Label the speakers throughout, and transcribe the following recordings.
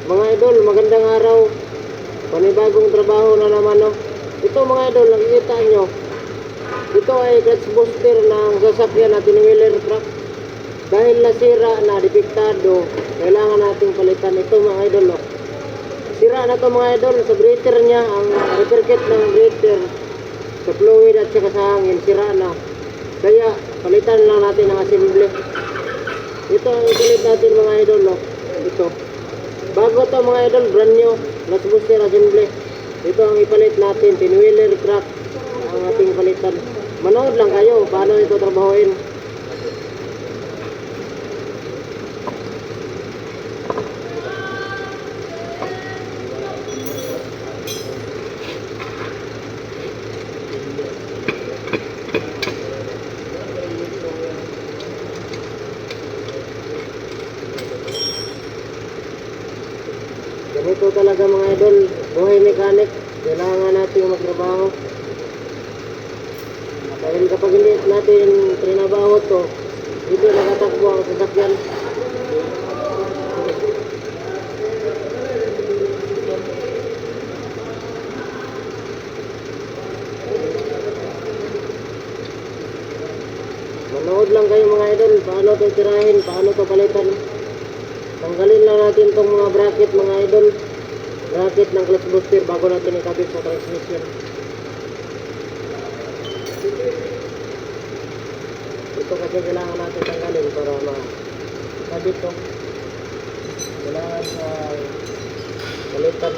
Speaker 1: Mga idol, magandang araw. Panibagong trabaho na naman, no? Ito mga idol, nakikita nyo. Ito ay clutch booster ng sasakyan na wheeler truck. Dahil nasira na, depektado, kailangan nating palitan ito mga idol, no? Sira na to mga idol, sa breather niya, ang repair kit ng breather, sa fluid at saka sa hangin, sira na. Kaya, palitan lang natin ang assembly. Ito ang ipalit natin mga idol, no? Ito. Bago to mga idol, brand new, clutch booster assembly. Ito ang ipalit natin, pinwheeler truck ang ating palitan. Manood lang kayo paano ito trabahoin. Ganito talaga mga idol, buhay mechanic, kailangan natin magtrabaho. Dahil kapag hindi natin trinabaho to, hindi nakatakbo ang sasakyan. Manood lang kayo mga idol, paano to tirahin, paano to palitan. Tanggalin lang natin tong mga bracket mga idol. Bracket ng clutch booster bago natin ikabit sa transmission. Ito kasi kailangan natin tanggalin para makabit to. Kailangan sa palitan.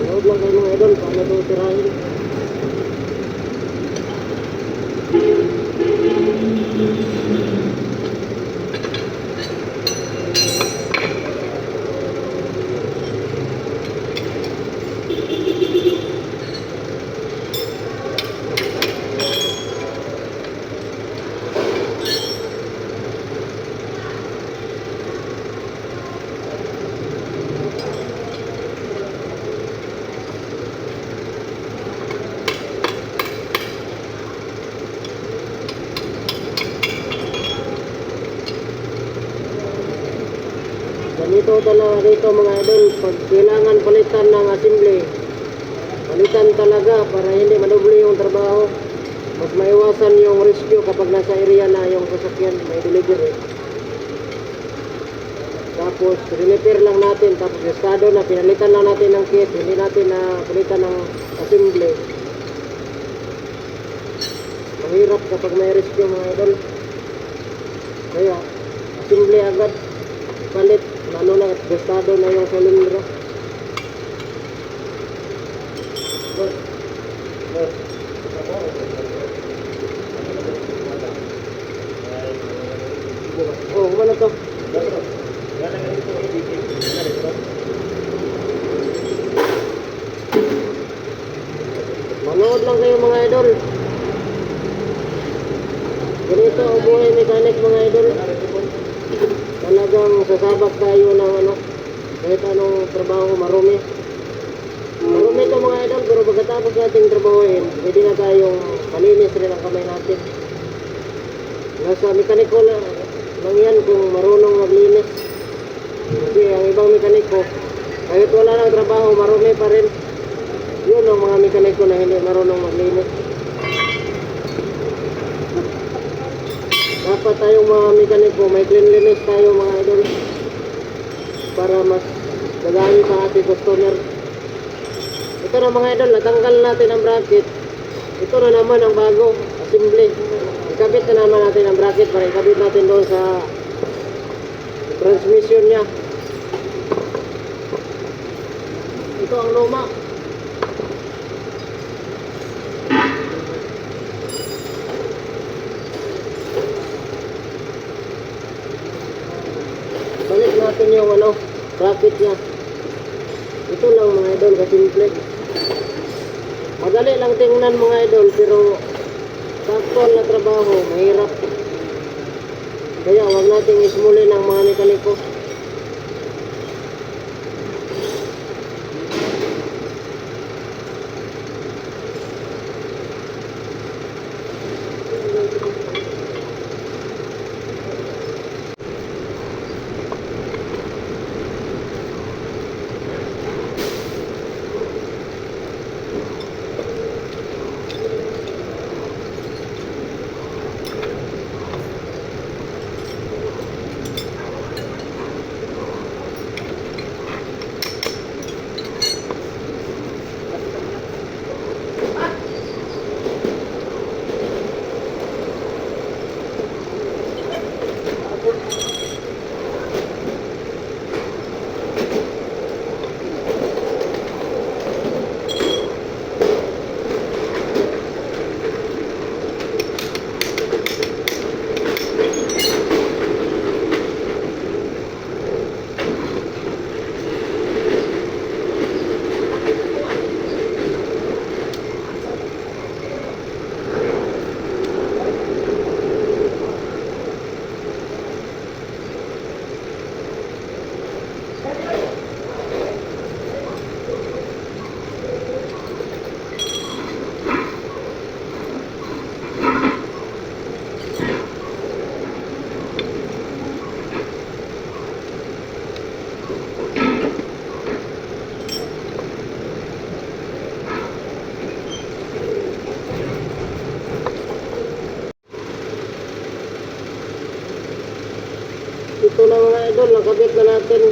Speaker 1: Manood lang kayo mga idol, paano ito tirahin. Ganito talaga dito mga idol, pag kailangan palitan ng assembly, palitan talaga para hindi madoble yung trabaho. Mas maiwasan yung rescue kapag nasa area na yung sasakyan, may delivery. Tapos repair lang natin, tapos estado na, pinalitan lang natin ng kit, hindi natin na palitan ng assembly. Mahirap kapag may rescue mga idol. Kaya assembly agad, palit, lalo na gastado na yung silindro. Oh, kumana to? Manood lang kayo mga idol. Ganito ang buhay mechanic mga idol. Talagang sasabak tayo ng kahit anong trabaho marumi. Marumi ito mga idol, pero pagkatapos nating trabahoin, pwede na tayong malinis rin ang kamay natin. Nasa mekaniko lang yan kung marunong maglinis. Kasi ang ibang mekaniko, kahit wala ng trabaho, marumi pa rin. Yun ang mga mekaniko na hindi marunong maglinis. Dapat tayong mga mekaniko, may cleanliness tayo mga idol para mas gagamit ang ating customer. Ito na mga idol, natanggal natin ang bracket. Ito na naman ang bago, assembly. Ikabit na naman natin ang bracket para ikabit natin doon sa transmission niya. Ito ang luma. Balik natin yung bracket niya. Ito lang mga idol, kasimple. Madali lang tingnan mga idol, pero sa actual na trabaho, mahirap. Kaya huwag nating ismulin ang mga mekaniko. Ito na mga idol, nakabit na natin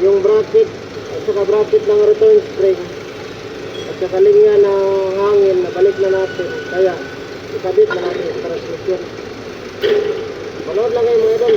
Speaker 1: yung bracket at saka bracket ng return spring at saka linya ng hangin, nabalik na natin. Kaya ikabit na natin yung transmission. Manood lang kayo mga idol.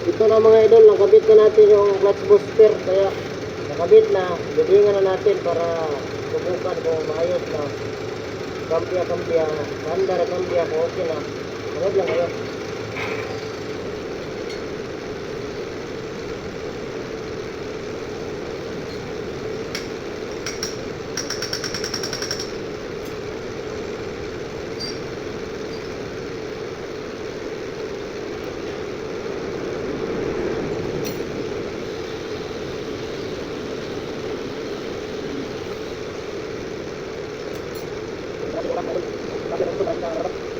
Speaker 1: Ito na mga idol, nakabit na natin yung clutch booster, kaya nakabit na, bibingan na natin para subukan kung maayos na kampya, bandar kampya kung okay na. Manood lang kayo. Gracias.